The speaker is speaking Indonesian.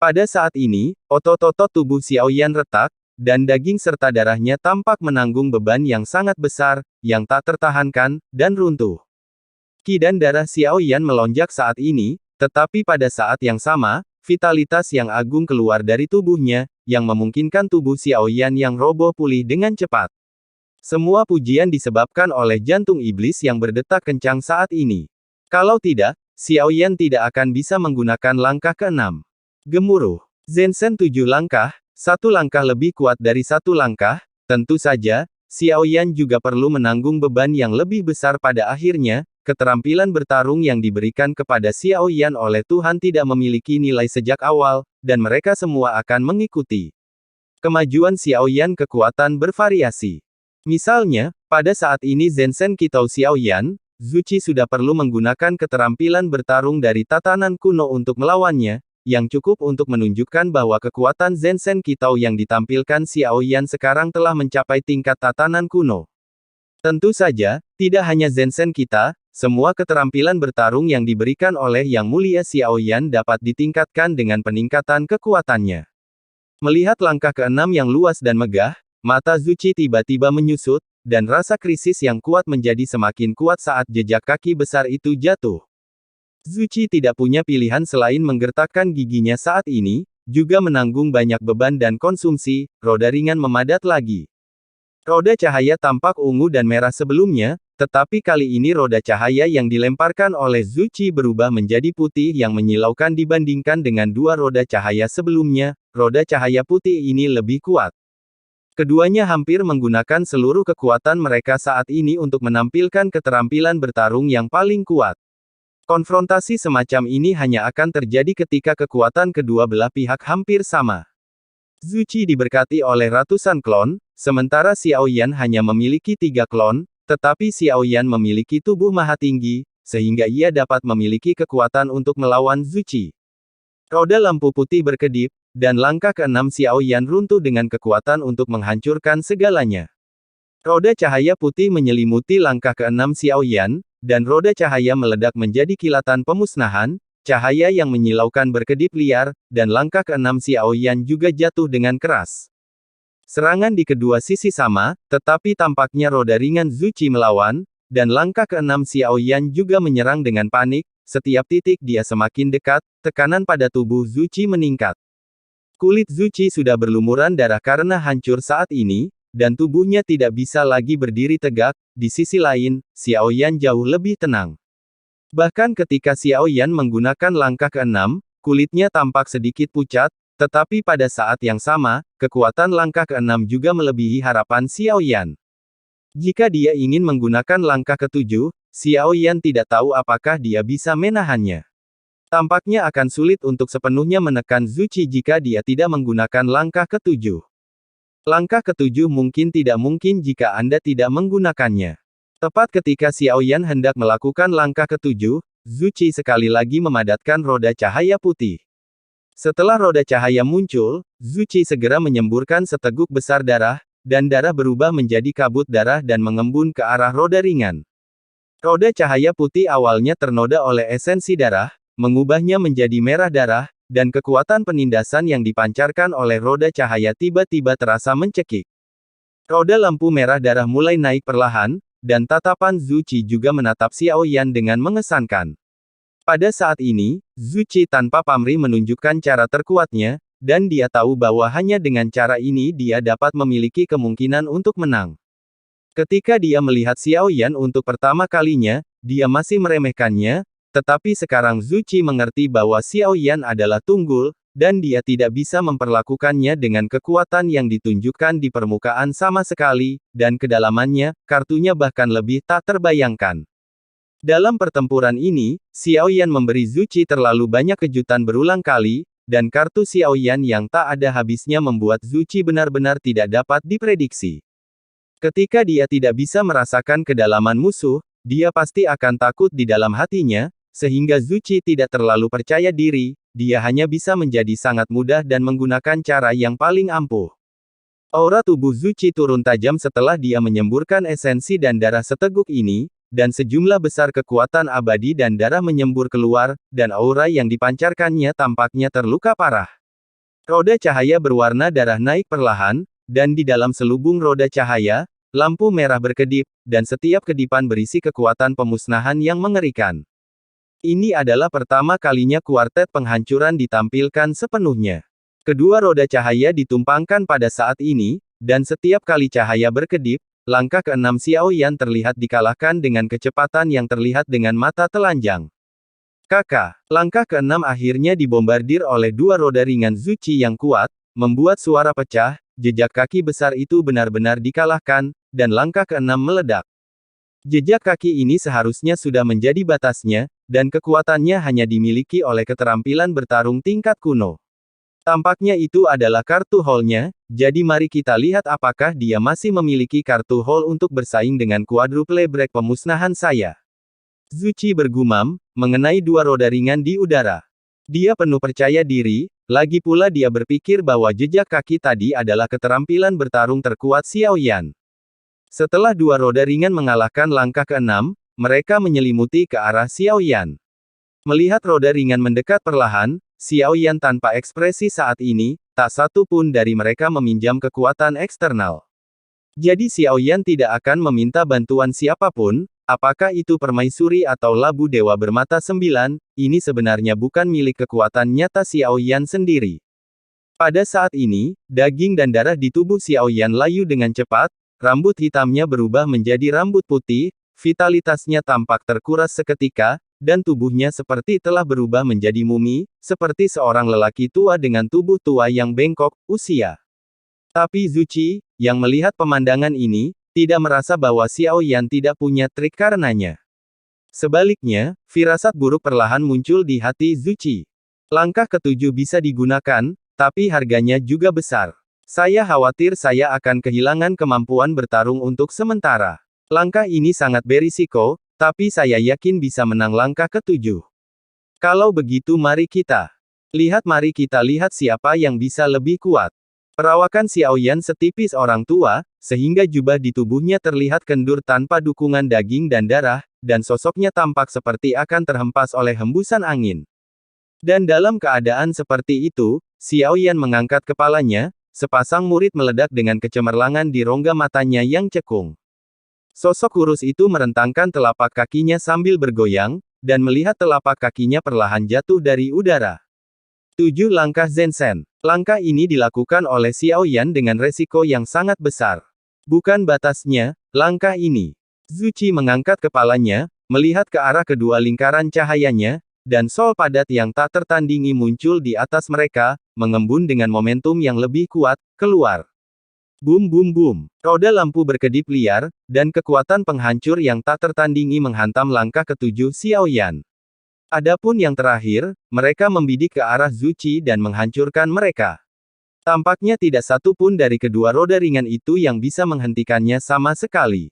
Pada saat ini, otot-otot tubuh Xiaoyan retak, dan daging serta darahnya tampak menanggung beban yang sangat besar, yang tak tertahankan, dan runtuh. Qi dan darah Xiaoyan melonjak saat ini, tetapi pada saat yang sama, vitalitas yang agung keluar dari tubuhnya, yang memungkinkan tubuh Xiaoyan yang roboh pulih dengan cepat. Semua pujian disebabkan oleh jantung iblis yang berdetak kencang saat ini. Kalau tidak, Xiaoyan tidak akan bisa menggunakan langkah ke-6. Gemuruh. Zhensen 7 langkah, satu langkah lebih kuat dari satu langkah, tentu saja, Xiaoyan juga perlu menanggung beban yang lebih besar pada akhirnya, keterampilan bertarung yang diberikan kepada Xiaoyan oleh Tuhan tidak memiliki nilai sejak awal, dan mereka semua akan mengikuti. Kemajuan Xiaoyan kekuatan bervariasi. Misalnya, pada saat ini Zhensen Qitao Xiaoyan, Zuchi sudah perlu menggunakan keterampilan bertarung dari tatanan kuno untuk melawannya, yang cukup untuk menunjukkan bahwa kekuatan Zhensen Qitao yang ditampilkan Xiaoyan sekarang telah mencapai tingkat tatanan kuno. Tentu saja, tidak hanya Zhensen kita, semua keterampilan bertarung yang diberikan oleh Yang Mulia Xiaoyan dapat ditingkatkan dengan peningkatan kekuatannya. Melihat langkah ke-6 yang luas dan megah, mata Zuchi tiba-tiba menyusut, dan rasa krisis yang kuat menjadi semakin kuat saat jejak kaki besar itu jatuh. Zuchi tidak punya pilihan selain menggertakkan giginya saat ini, juga menanggung banyak beban dan konsumsi, roda ringan memadat lagi. Roda cahaya tampak ungu dan merah sebelumnya, tetapi kali ini roda cahaya yang dilemparkan oleh Zuchi berubah menjadi putih yang menyilaukan dibandingkan dengan dua roda cahaya sebelumnya, roda cahaya putih ini lebih kuat. Keduanya hampir menggunakan seluruh kekuatan mereka saat ini untuk menampilkan keterampilan bertarung yang paling kuat. Konfrontasi semacam ini hanya akan terjadi ketika kekuatan kedua belah pihak hampir sama. Zuchi diberkati oleh ratusan klon, sementara Xiaoyan hanya memiliki 3 klon, tetapi Xiaoyan memiliki tubuh maha tinggi, sehingga ia dapat memiliki kekuatan untuk melawan Zuchi. Roda lampu putih berkedip, dan langkah ke-6 Xiaoyan runtuh dengan kekuatan untuk menghancurkan segalanya. Roda cahaya putih menyelimuti langkah ke-6 Xiaoyan, dan roda cahaya meledak menjadi kilatan pemusnahan, cahaya yang menyilaukan berkedip liar, dan langkah ke-6 Xiaoyan juga jatuh dengan keras. Serangan di kedua sisi sama, tetapi tampaknya roda ringan Zuchi melawan, dan langkah ke-6 Xiaoyan juga menyerang dengan panik, setiap titik dia semakin dekat, tekanan pada tubuh Zuchi meningkat. Kulit Zuchi sudah berlumuran darah karena hancur saat ini, dan tubuhnya tidak bisa lagi berdiri tegak. Di sisi lain, Xiaoyan jauh lebih tenang. Bahkan ketika Xiaoyan menggunakan langkah ke-6, kulitnya tampak sedikit pucat, tetapi pada saat yang sama, kekuatan langkah ke-6 juga melebihi harapan Xiaoyan. Jika dia ingin menggunakan langkah ke-7, Xiaoyan tidak tahu apakah dia bisa menahannya. Tampaknya akan sulit untuk sepenuhnya menekan Zuchi jika dia tidak menggunakan langkah ke-7. Langkah ke-7 mungkin tidak mungkin jika Anda tidak menggunakannya. Tepat ketika Xiaoyan hendak melakukan langkah ke-7, Zuchi sekali lagi memadatkan roda cahaya putih. Setelah roda cahaya muncul, Zuchi segera menyemburkan seteguk besar darah, dan darah berubah menjadi kabut darah dan mengembun ke arah roda ringan. Roda cahaya putih awalnya ternoda oleh esensi darah, mengubahnya menjadi merah darah, dan kekuatan penindasan yang dipancarkan oleh roda cahaya tiba-tiba terasa mencekik. Roda lampu merah darah mulai naik perlahan, dan tatapan Zuchi juga menatap Xiaoyan dengan mengesankan. Pada saat ini, Zuchi tanpa pamrih menunjukkan cara terkuatnya, dan dia tahu bahwa hanya dengan cara ini dia dapat memiliki kemungkinan untuk menang. Ketika dia melihat Xiaoyan untuk pertama kalinya, dia masih meremehkannya, tetapi sekarang Zuchi mengerti bahwa Xiaoyan adalah tunggul, dan dia tidak bisa memperlakukannya dengan kekuatan yang ditunjukkan di permukaan sama sekali, dan kedalamannya, kartunya bahkan lebih tak terbayangkan. Dalam pertempuran ini, Xiaoyan memberi Zuchi terlalu banyak kejutan berulang kali, dan kartu Xiaoyan yang tak ada habisnya membuat Zuchi benar-benar tidak dapat diprediksi. Ketika dia tidak bisa merasakan kedalaman musuh, dia pasti akan takut di dalam hatinya, sehingga Zuchi tidak terlalu percaya diri, dia hanya bisa menjadi sangat mudah dan menggunakan cara yang paling ampuh. Aura tubuh Zuchi turun tajam setelah dia menyemburkan esensi dan darah seteguk ini, dan sejumlah besar kekuatan abadi dan darah menyembur keluar, dan aura yang dipancarkannya tampaknya terluka parah. Roda cahaya berwarna darah naik perlahan, dan di dalam selubung roda cahaya, lampu merah berkedip, dan setiap kedipan berisi kekuatan pemusnahan yang mengerikan. Ini adalah pertama kalinya kuartet penghancuran ditampilkan sepenuhnya. Kedua roda cahaya ditumpangkan pada saat ini, dan setiap kali cahaya berkedip, langkah keenam Xiao Yan terlihat dikalahkan dengan kecepatan yang terlihat dengan mata telanjang. Kakak, langkah keenam akhirnya dibombardir oleh dua roda ringan Zuci yang kuat, membuat suara pecah, jejak kaki besar itu benar-benar dikalahkan, dan langkah keenam meledak. Jejak kaki ini seharusnya sudah menjadi batasnya, dan kekuatannya hanya dimiliki oleh keterampilan bertarung tingkat kuno. Tampaknya itu adalah kartu haul-nya, jadi mari kita lihat apakah dia masih memiliki kartu haul untuk bersaing dengan quadruple break pemusnahan saya. Zuci bergumam, mengenai dua roda ringan di udara. Dia penuh percaya diri, lagi pula dia berpikir bahwa jejak kaki tadi adalah keterampilan bertarung terkuat Xiao Yan. Setelah dua roda ringan mengalahkan langkah keenam, mereka menyelimuti ke arah Xiao Yan. Melihat roda ringan mendekat perlahan, Xiao Yan tanpa ekspresi saat ini, tak satu pun dari mereka meminjam kekuatan eksternal. Jadi Xiao Yan tidak akan meminta bantuan siapapun, apakah itu permaisuri atau labu dewa bermata sembilan, ini sebenarnya bukan milik kekuatan nyata Xiao Yan sendiri. Pada saat ini, daging dan darah di tubuh Xiao Yan layu dengan cepat, rambut hitamnya berubah menjadi rambut putih, vitalitasnya tampak terkuras seketika, dan tubuhnya seperti telah berubah menjadi mumi, seperti seorang lelaki tua dengan tubuh tua yang bengkok, usia. Tapi Zuci, yang melihat pemandangan ini, tidak merasa bahwa Xiao Yan tidak punya trik karenanya. Sebaliknya, firasat buruk perlahan muncul di hati Zuci. Langkah ketujuh bisa digunakan, tapi harganya juga besar. Saya khawatir saya akan kehilangan kemampuan bertarung untuk sementara. Langkah ini sangat berisiko, tapi saya yakin bisa menang langkah ketujuh. Kalau begitu mari kita lihat siapa yang bisa lebih kuat. Perawakan Xiao Yan setipis orang tua, sehingga jubah di tubuhnya terlihat kendur tanpa dukungan daging dan darah, dan sosoknya tampak seperti akan terhempas oleh hembusan angin. Dan dalam keadaan seperti itu, Xiao Yan mengangkat kepalanya, sepasang murid meledak dengan kecemerlangan di rongga matanya yang cekung. Sosok kurus itu merentangkan telapak kakinya sambil bergoyang, dan melihat telapak kakinya perlahan jatuh dari udara. 7 langkah Zensen. Langkah ini dilakukan oleh Xiao Yan dengan resiko yang sangat besar. Bukan batasnya, langkah ini. Zuci mengangkat kepalanya, melihat ke arah kedua lingkaran cahayanya, dan sol padat yang tak tertandingi muncul di atas mereka, mengembun dengan momentum yang lebih kuat, keluar. Bum bum bum. Roda lampu berkedip liar, dan kekuatan penghancur yang tak tertandingi menghantam langkah ketujuh Xiao Yan. Adapun yang terakhir, mereka membidik ke arah Zuci dan menghancurkan mereka. Tampaknya tidak satu pun dari kedua roda ringan itu yang bisa menghentikannya sama sekali.